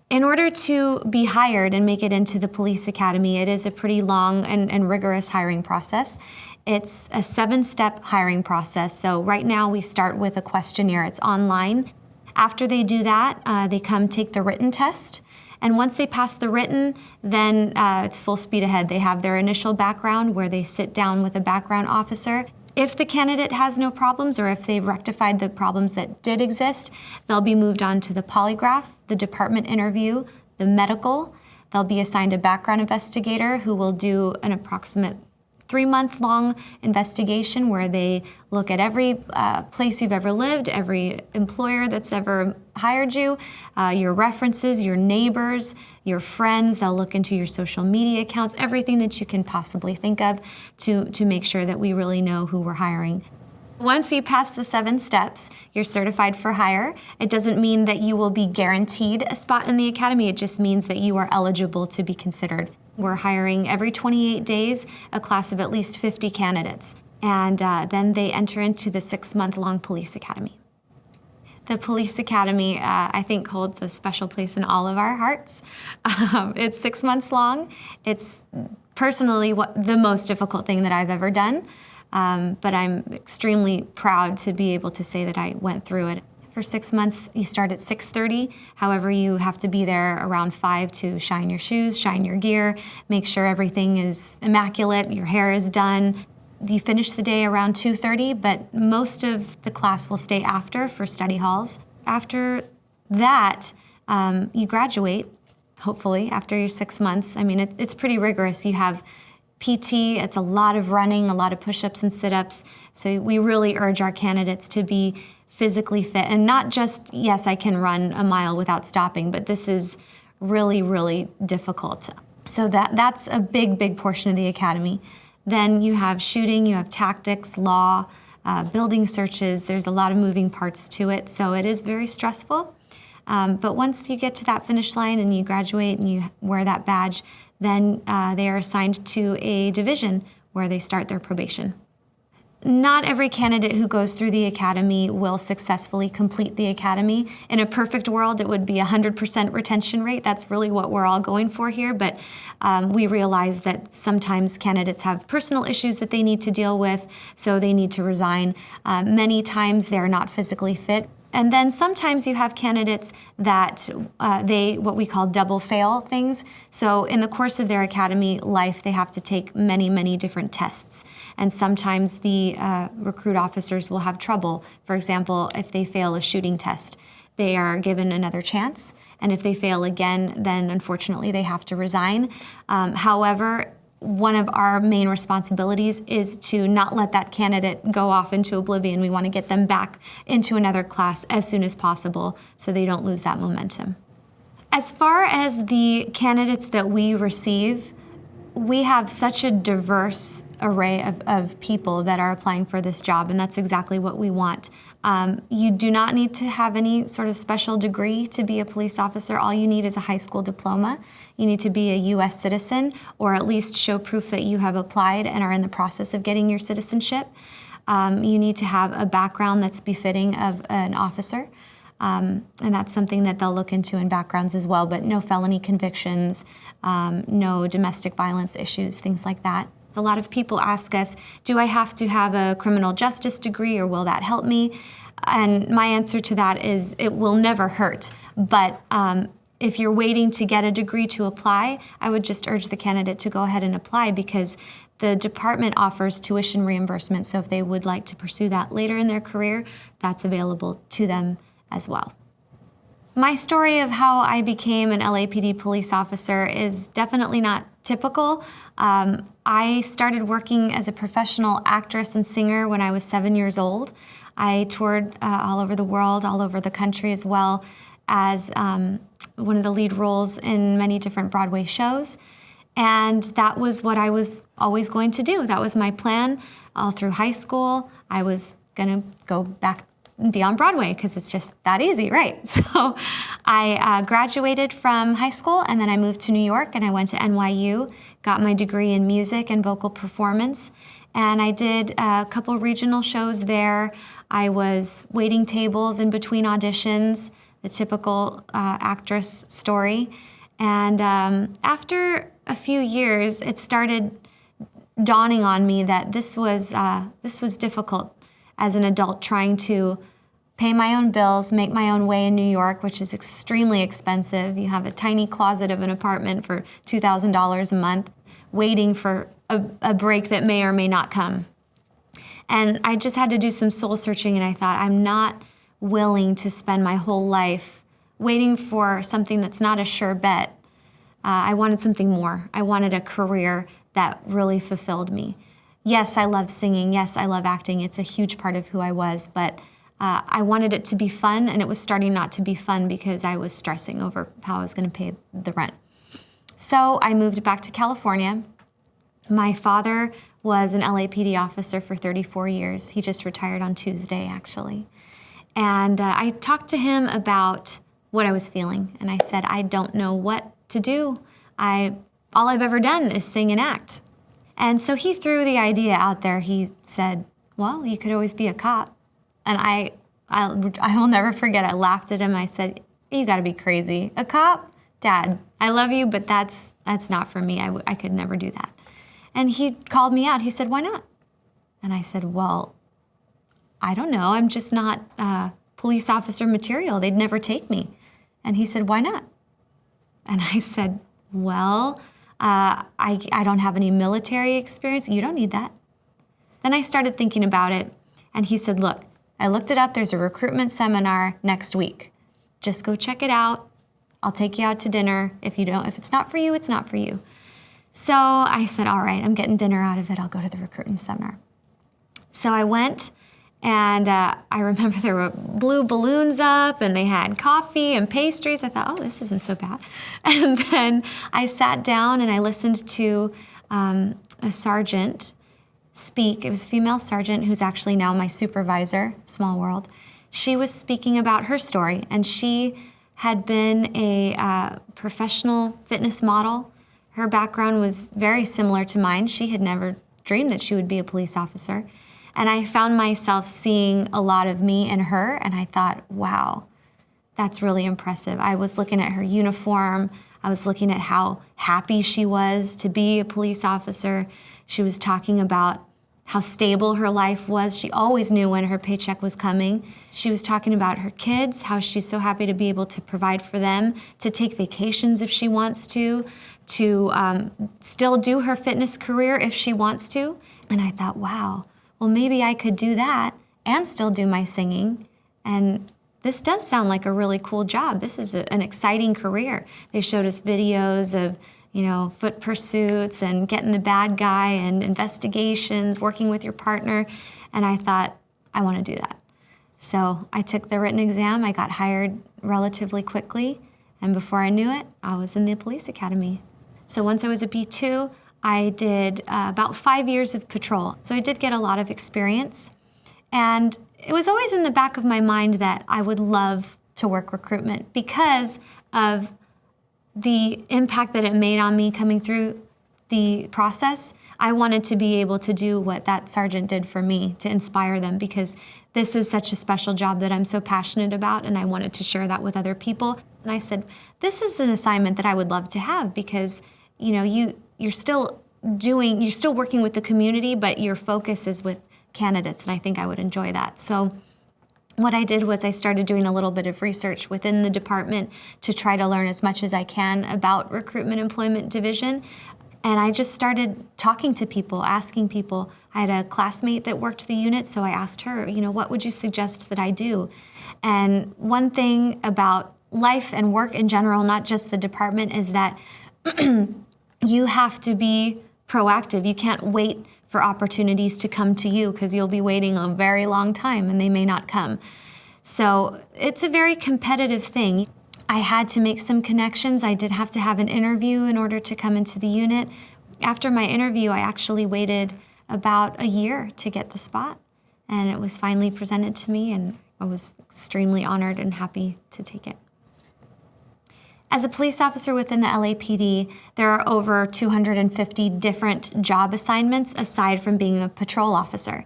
In order to be hired and make it into the police academy, it is a pretty long and rigorous hiring process. It's a 7-step hiring process. So right now we start with a questionnaire. It's online. After they do that, they come take the written test. And once they pass the written, then it's full speed ahead. They have their initial background where they sit down with a background officer. If the candidate has no problems or if they've rectified the problems that did exist, they'll be moved on to the polygraph, the department interview, the medical. They'll be assigned a background investigator who will do an approximate 3-month-long investigation where they look at every place you've ever lived, every employer that's ever hired you, your references, your neighbors, your friends. They'll look into your social media accounts, everything that you can possibly think of to make sure that we really know who we're hiring. Once you pass the 7 steps, you're certified for hire. It doesn't mean that you will be guaranteed a spot in the academy. It just means that you are eligible to be considered. We're hiring every 28 days a class of at least 50 candidates, and then they enter into the 6-month-long police academy. The police academy, I think, holds a special place in all of our hearts. It's 6 months long. It's personally the most difficult thing that I've ever done, but I'm extremely proud to be able to say that I went through it. For 6 months, you start at 6:30. However, you have to be there around 5 to shine your shoes, shine your gear, make sure everything is immaculate, your hair is done. You finish the day around 2:30, but most of the class will stay after for study halls. After that, you graduate, hopefully, after your 6 months. I mean, it's pretty rigorous. You have PT, it's a lot of running, a lot of push-ups and sit-ups. So we really urge our candidates to be physically fit, and not just, yes, I can run a mile without stopping, but this is really, really difficult. So that's a big portion of the academy. Then you have shooting, you have tactics, law, building searches. There's a lot of moving parts to it, so it is very stressful. But once you get to that finish line and you graduate and you wear that badge, then they are assigned to a division where they start their probation. Not every candidate who goes through the academy will successfully complete the academy. In a perfect world, it would be 100% retention rate. That's really what we're all going for here, but we realize that sometimes candidates have personal issues that they need to deal with, so they need to resign. Many times they're not physically fit. And then sometimes you have candidates that what we call double fail things. So in the course of their academy life, they have to take many different tests. And sometimes the recruit officers will have trouble. For example, if they fail a shooting test, they are given another chance. And if they fail again, then unfortunately they have to resign. However, one of our main responsibilities is to not let that candidate go off into oblivion. We want to get them back into another class as soon as possible so they don't lose that momentum. As far as the candidates that we receive, we have such a diverse array of people that are applying for this job, and that's exactly what we want. You do not need to have any sort of special degree to be a police officer. All you need is a high school diploma. You need to be a U.S. citizen, or at least show proof that you have applied and are in the process of getting your citizenship. You need to have a background that's befitting of an officer. And that's something that they'll look into in backgrounds as well, but no felony convictions, no domestic violence issues, things like that. A lot of people ask us, do I have to have a criminal justice degree or will that help me? And my answer to that is it will never hurt. But if you're waiting to get a degree to apply, I would just urge the candidate to go ahead and apply because the department offers tuition reimbursement. So if they would like to pursue that later in their career, that's available to them as well. My story of how I became an LAPD police officer is definitely not typical. I started working as a professional actress and singer when I was 7 years old. I toured all over the world, all over the country as well as one of the lead roles in many different Broadway shows. And that was what I was always going to do. That was my plan all through high school. I was gonna go back and be on Broadway because it's just that easy, right? So I graduated from high school and then I moved to New York and I went to NYU, got my degree in music and vocal performance. And I did a couple regional shows there. I was waiting tables in between auditions. the typical actress story. And after a few years, it started dawning on me that this was difficult as an adult, trying to pay my own bills, make my own way in New York, which is extremely expensive. You have a tiny closet of an apartment for $2,000 a month, waiting for a break that may or may not come. And I just had to do some soul searching, and I thought, I'm not willing to spend my whole life waiting for something that's not a sure bet. I wanted something more. I wanted a career that really fulfilled me. Yes, I love singing. Yes, I love acting. It's a huge part of who I was, but I wanted it to be fun, and it was starting not to be fun because I was stressing over how I was going to pay the rent. So I moved back to California. My father was an LAPD officer for 34 years. He just retired on Tuesday, actually. And I talked to him about what I was feeling, and I said, I don't know what to do. All I've ever done is sing and act. And so he threw the idea out there. He said, well, you could always be a cop. And I will never forget, I laughed at him. I said, you gotta be crazy. A cop? Dad, I love you, but that's not for me. I could never do that. And he called me out. He said, why not? And I said, well, I don't know. I'm just not police officer material. They'd never take me. And he said, why not? And I said, well, I don't have any military experience. You don't need that. Then I started thinking about it, and he said, look, I looked it up. There's a recruitment seminar next week. Just go check it out. I'll take you out to dinner. If it's not for you, it's not for you. So I said, all right, I'm getting dinner out of it. I'll go to the recruitment seminar. So I went, and I remember there were blue balloons up, and they had coffee and pastries. I thought, oh, this isn't so bad. And then I sat down, and I listened to a sergeant speak. It was a female sergeant who's actually now my supervisor, small world. She was speaking about her story, and she had been a professional fitness model. Her background was very similar to mine. She had never dreamed that she would be a police officer. And I found myself seeing a lot of me in her, and I thought, wow, that's really impressive. I was looking at her uniform. I was looking at how happy she was to be a police officer. She was talking about how stable her life was. She always knew when her paycheck was coming. She was talking about her kids, how she's so happy to be able to provide for them, to take vacations if she wants to still do her fitness career if she wants to. And I thought, wow, well, maybe I could do that and still do my singing. And this does sound like a really cool job. This is an exciting career. They showed us videos of foot pursuits and getting the bad guy and investigations, working with your partner. And I thought, I want to do that. So I took the written exam. I got hired relatively quickly. And before I knew it, I was in the police academy. So once I was a B2, I did about 5 years of patrol. So I did get a lot of experience. And it was always in the back of my mind that I would love to work recruitment because of the impact that it made on me coming through the process. I wanted to be able to do what that sergeant did for me, to inspire them, because this is such a special job that I'm so passionate about, and I wanted to share that with other people. And I said, this is an assignment that I would love to have because, you're still working with the community, but your focus is with candidates, and I think I would enjoy that. So what I did was I started doing a little bit of research within the department to try to learn as much as I can about recruitment employment division. And I just started talking to people, asking people. I had a classmate that worked the unit, so I asked her, what would you suggest that I do? And one thing about life and work in general, not just the department, is that you have to be proactive. You can't wait for opportunities to come to you because you'll be waiting a very long time and they may not come. So it's a very competitive thing. I had to make some connections. I did have to have an interview in order to come into the unit. After my interview, I actually waited about a year to get the spot, and it was finally presented to me, and I was extremely honored and happy to take it. As a police officer within the LAPD, there are over 250 different job assignments aside from being a patrol officer.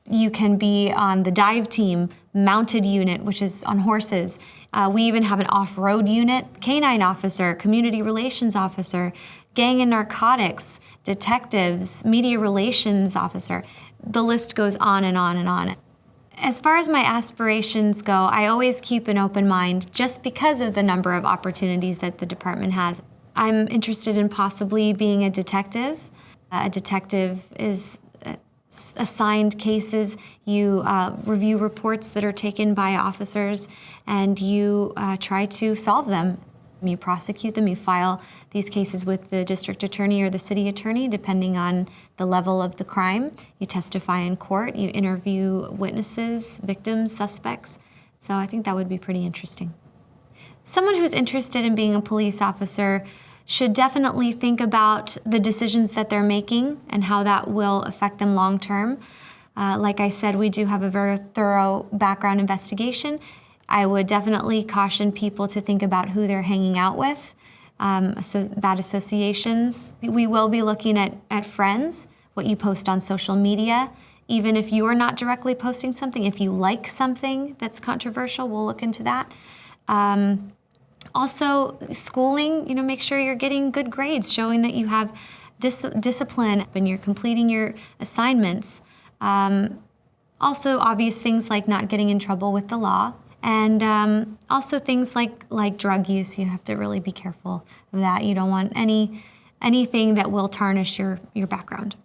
You can be on the dive team, mounted unit, which is on horses. We even have an off-road unit, canine officer, community relations officer, gang and narcotics, detectives, media relations officer. The list goes on and on and on. As far as my aspirations go, I always keep an open mind just because of the number of opportunities that the department has. I'm interested in possibly being a detective. A detective is assigned cases. You review reports that are taken by officers, and you try to solve them. You prosecute them, you file these cases with the district attorney or the city attorney, depending on the level of the crime. You testify in court, you interview witnesses, victims, suspects. So I think that would be pretty interesting. Someone who's interested in being a police officer should definitely think about the decisions that they're making and how that will affect them long term. Like I said, we do have a very thorough background investigation. I would definitely caution people to think about who they're hanging out with, so bad associations. We will be looking at friends, what you post on social media. Even if you are not directly posting something, if you like something that's controversial, we'll look into that. Also, schooling, make sure you're getting good grades, showing that you have discipline and you're completing your assignments. Also, obvious things like not getting in trouble with the law. And also things like drug use. You have to really be careful of that. You don't want anything that will tarnish your background.